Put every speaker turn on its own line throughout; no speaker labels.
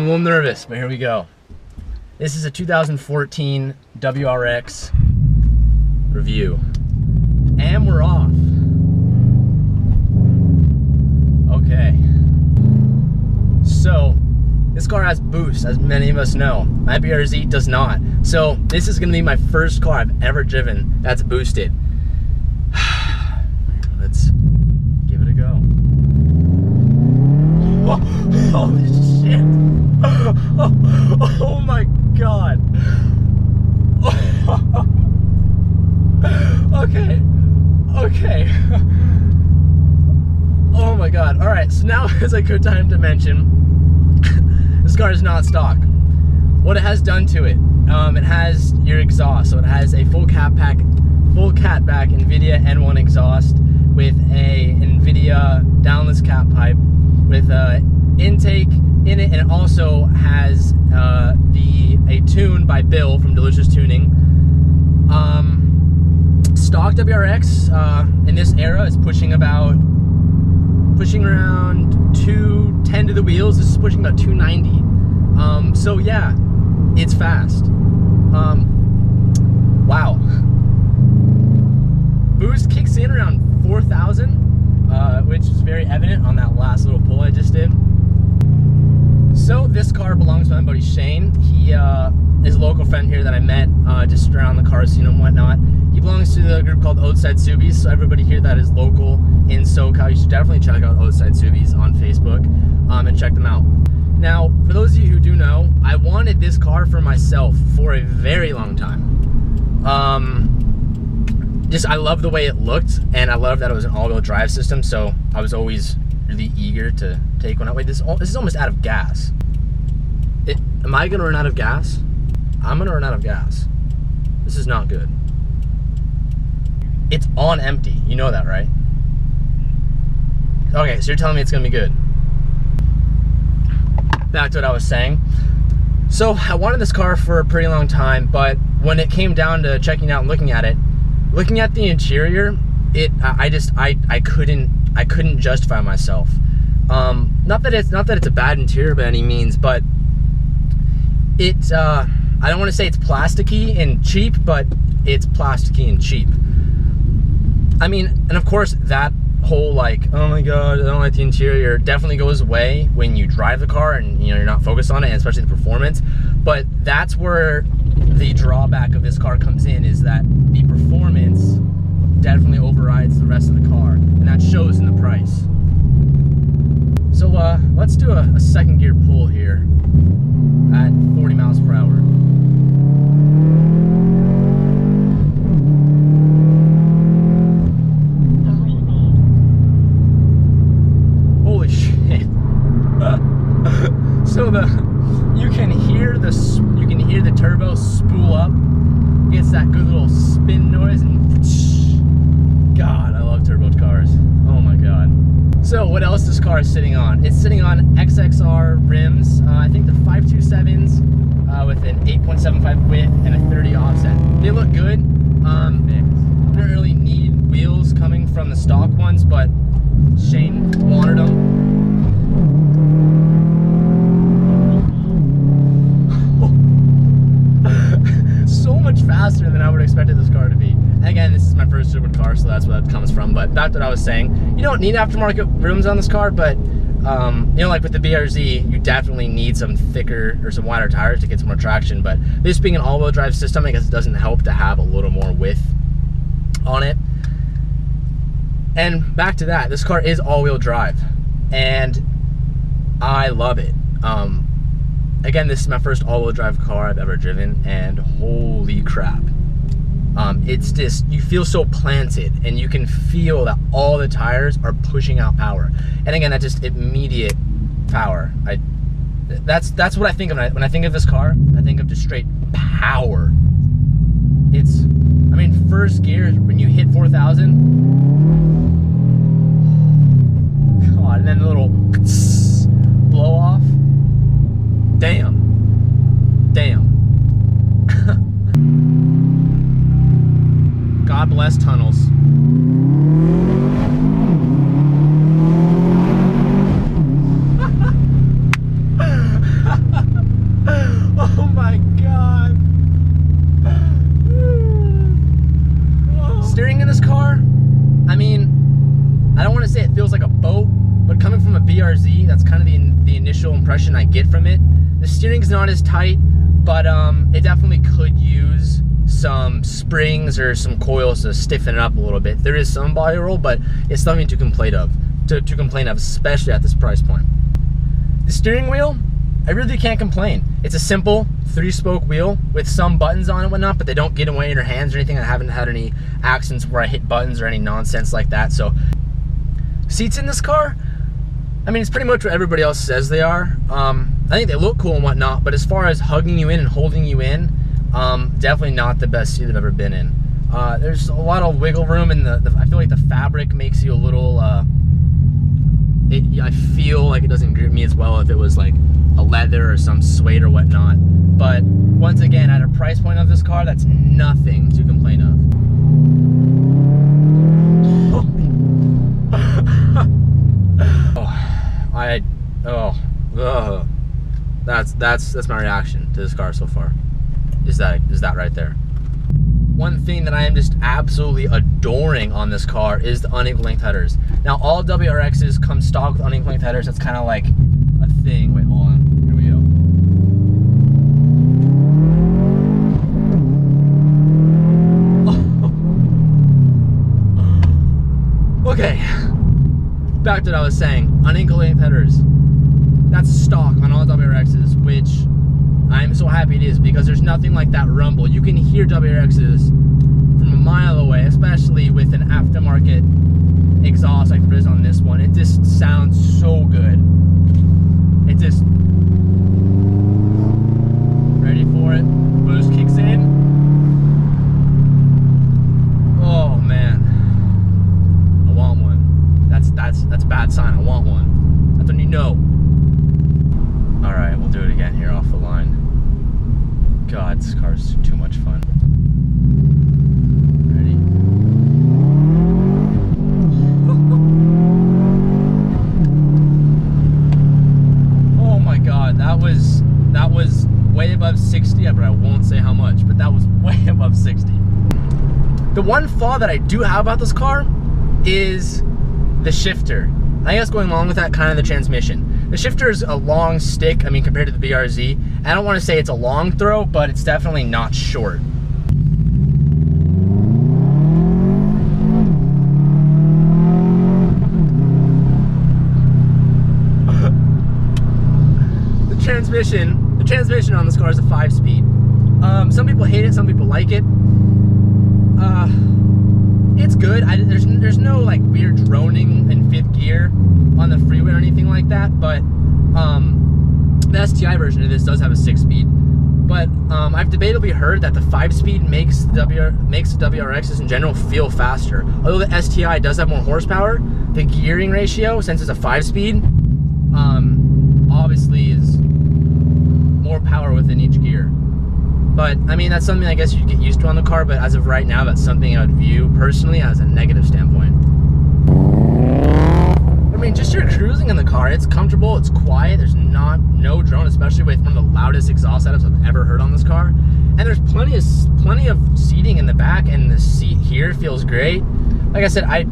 I'm a little nervous, but here we go. This is a 2014 WRX review. And we're off. Okay. So, this car has boost, as many of us know. My BRZ does not. So, this is gonna be my first car I've ever driven that's boosted. Let's give it a go. Oh, holy shit. Oh my god. Okay. Oh my god. Alright, so now is a good time to mention this car is not stock. What it has done to it, it has your exhaust. So it has a full catback NVIDIA N1 exhaust with a NVIDIA downless cat pipe with intake in it, and it also has a tune by Bill from Delicious Tuning. Stock WRX in this era is pushing around 210 to the wheels. This is pushing about 290. So yeah, it's fast. Wow. Boost kicks in around 4,000, which is very evident on that last little pull I just did. So this car belongs to my buddy Shane. He is a local friend here that I met just around the car scene and whatnot. He belongs to the group called Outside Subies, so everybody here that is local in SoCal, you should definitely check out Outside Subies on Facebook and check them out. Now, for those of you who do know, I wanted this car for myself for a very long time. I love the way it looked, and I love that it was an all-wheel drive system, so I was always really eager to take one out. Wait, this is almost out of gas. Am I gonna run out of gas? I'm gonna run out of gas. This is not good. It's on empty, you know that, right? Okay, so you're telling me it's gonna be good. Back to what I was saying. So I wanted this car for a pretty long time, but when it came down to checking out and looking at it, looking at the interior, I couldn't justify myself. Not that it's a bad interior by any means, but it's I don't want to say it's plasticky and cheap, but it's plasticky and cheap. I mean, and of course that whole like, oh my god, I don't like the interior, definitely goes away when you drive the car and you're not focused on it, and especially the performance. But that's where the drawback of this car comes in, is that the performance definitely overrides the rest of the car, and that shows in the price. So let's do a second gear pull here at 40 miles per hour. Holy shit. So you can hear the turbo spool up. It's that good little spin noise, and God, I love turbo cars. Oh my god. So what else this car is sitting on? It's sitting on XXR rims. I think they're 527s with an 8.75 width and a 30 offset. They look good. I don't really need wheels coming from the stock ones, but Shane wanted them. So much faster than I would have expected this car to be. Again, this is my first Subaru car, so that's where that comes from. But back to what I was saying, you don't need aftermarket rims on this car, but you know, like with the BRZ, you definitely need some thicker or some wider tires to get some more traction. But this being an all-wheel drive system, I guess it doesn't help to have a little more width on it. And back to that, this car is all-wheel drive, and I love it. Again, this is my first all-wheel drive car I've ever driven, and holy crap. It's just, you feel so planted, and you can feel that all the tires are pushing out power. And again, that just immediate power. That's what I think of when I think of this car. I think of just straight power. It's, I mean, first gear, when you hit 4,000, God, and then the little blow off. Damn. God bless tunnels. I don't want to say it feels like a boat, but coming from a BRZ, that's kind of the initial impression I get from it. The steering's not as tight, but it definitely could use some springs or some coils to stiffen it up a little bit. There is some body roll, but it's nothing to complain of, especially at this price point. The steering wheel, I really can't complain. It's a simple 3-spoke wheel with some buttons on it and whatnot, but they don't get away in your hands or anything. I haven't had any accidents where I hit buttons or any nonsense like that. So seats in this car, I mean, it's pretty much what everybody else says they are. I think they look cool and whatnot, but as far as hugging you in and holding you in, definitely not the best seat I've ever been in. There's a lot of wiggle room, and I feel like the fabric makes you a little, I feel like it doesn't grip me as well if it was like a leather or some suede or whatnot. But once again, at a price point of this car, that's nothing to complain of. That's my reaction to this car so far. Is that right there? One thing that I am just absolutely adoring on this car is the unequal length headers. Now, all WRXs come stock with unequal length headers. That's kind of like a thing. Wait, hold on. Here we go. Okay. Back to what I was saying. Unequal length headers. That's stock on all WRXs, which I'm so happy it is, because there's nothing like that rumble. You can hear WRXs from a mile away, especially with an aftermarket exhaust like there is on this one. It just sounds so good. It just... Ready for it? Boost kicks in. Oh man, I want one. That's a bad sign. I want one. That's when you know. All right, we'll do it again here off the line. God, this car's too much fun. Ready? Oh my God, that was way above 60, but I won't say how much, but that was way above 60. The one flaw that I do have about this car is the shifter. I guess going along with that, kind of the transmission. The shifter is a long stick, I mean, compared to the BRZ. I don't want to say it's a long throw, but it's definitely not short. The transmission on this car is a 5-speed. Some people hate it, some people like it. It's good. There's no like weird droning in 5th gear on the freeway or anything like that, but the STI version of this does have a 6-speed. But I've debatably heard that the 5-speed makes the WRXs in general feel faster. Although the STI does have more horsepower, the gearing ratio, since it's a 5-speed, obviously is more power within each gear. But I mean, that's something I guess you get used to on the car, but as of right now, that's something I would view personally as a negative standpoint. I mean, just your cruising in the car, it's comfortable, it's quiet, there's no drone, especially with one of the loudest exhaust setups I've ever heard on this car. And there's plenty of seating in the back, and the seat here feels great. Like I said, I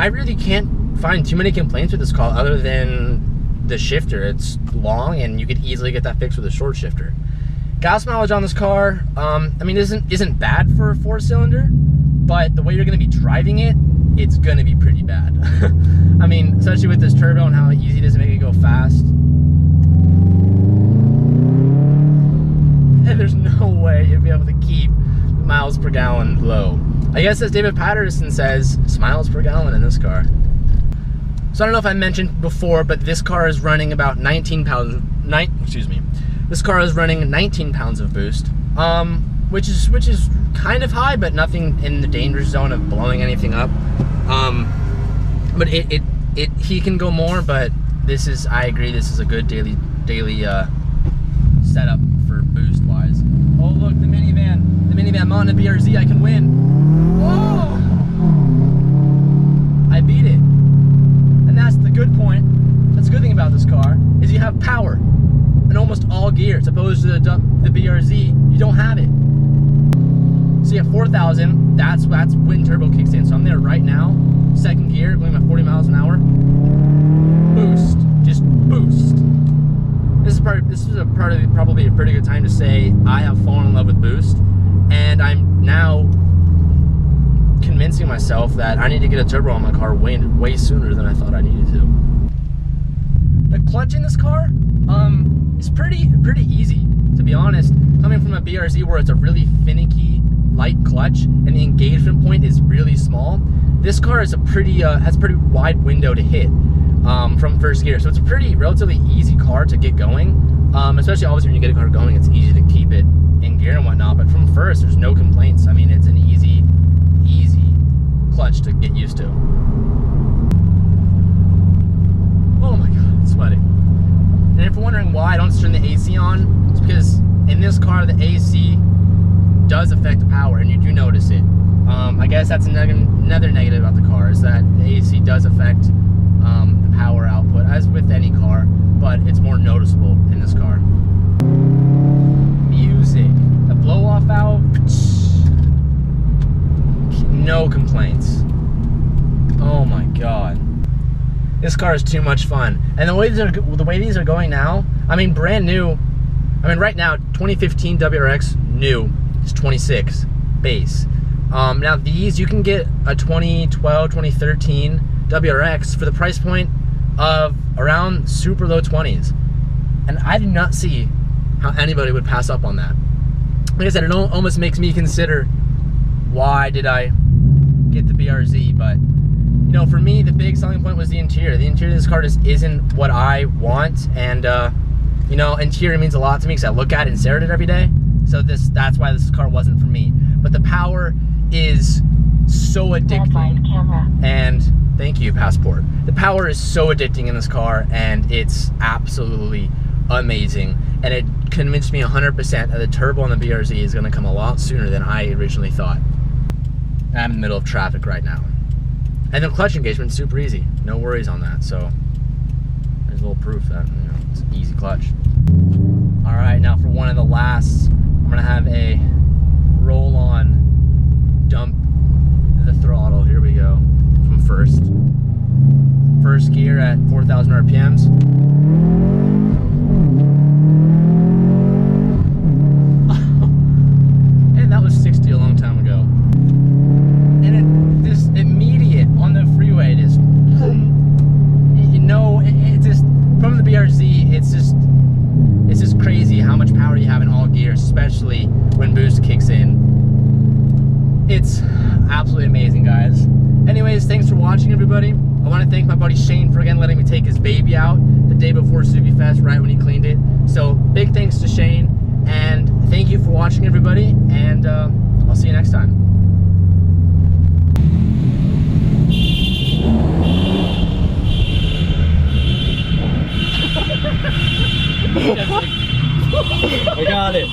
really can't find too many complaints with this car other than the shifter. It's long, and you could easily get that fixed with a short shifter. Gas mileage on this car, I mean, isn't bad for a 4-cylinder, but the way you're going to be driving it, it's going to be pretty bad. I mean, especially with this turbo and how easy it is to make it go fast. And there's no way you'll be able to keep the miles per gallon low. I guess as David Patterson says, it's miles per gallon in this car. So I don't know if I mentioned before, but this car is running about 19 pounds, This car is running 19 pounds of boost, which is kind of high, but nothing in the danger zone of blowing anything up. But he can go more, but I agree, this is a good daily setup for boost wise. Oh look, the minivan on the BRZ, I can win. Whoa! I beat it. And that's the good point. That's the good thing about this car, is you have power in almost all gears, opposed to the BRZ, you don't have it. So you have 4,000, that's when turbo kicks in. So I'm there right now, 2nd gear, going about 40 miles probably a pretty good time to say I have fallen in love with Boost, and I'm now convincing myself that I need to get a turbo on my car way sooner than I thought I needed to. The clutch in this car is pretty easy, to be honest. Coming from a BRZ where it's a really finicky, light clutch and the engagement point is really small, this car is has a pretty wide window to hit from first gear. So it's a relatively easy car to get going, especially obviously when you get a car going, it's easy to keep it in gear and whatnot. But from first, there's no complaints. I mean, it's an easy clutch to get used to. Oh my God, it's sweating. And if you're wondering why I don't turn the AC on, it's because in this car, the AC does affect the power, and you do notice it. I guess that's another negative about the car, is that the AC does affect the power output, as with any car, but it's more noticeable in this car. Music. The blow-off valve, no complaints. Oh my God. This car is too much fun. And the way these are going now, I mean, brand new, I mean, right now, 2015 WRX new is 26 base. Now these, you can get a 2012, 2013 WRX for the price point of around super low 20s. And I do not see how anybody would pass up on that. Like I said, it almost makes me consider, why did I get the BRZ? But you know, for me, the big selling point was the interior. The interior of this car just isn't what I want, and you know, interior means a lot to me because I look at it and stare at it every day. So that's why this car wasn't for me. But the power is so addicting. And thank you, Passport. The power is so addicting in this car, and it's absolutely amazing. And it convinced me 100% that the turbo on the BRZ is going to come a lot sooner than I originally thought. I'm in the middle of traffic right now. And the clutch engagement is super easy. No worries on that. So there's a little proof that, you know, it's an easy clutch. All right, now for one of the lasts, I'm gonna have a roll-on dump the throttle. Here we go. From first gear at 4,000 RPMs. And that was 60 a long time ago. And this immediate on the freeway, it is, you know, it just, from the BRZ, it's just crazy how much power you have in all gears, especially when boost kicks in. It's absolutely amazing, guys. Anyways, thanks for watching, everybody. I want to thank my buddy Shane for again letting me take his baby out the day before Subi Fest, right when he cleaned it. So big thanks to Shane, and thank you for watching, everybody, and I'll see you next time.
I got it.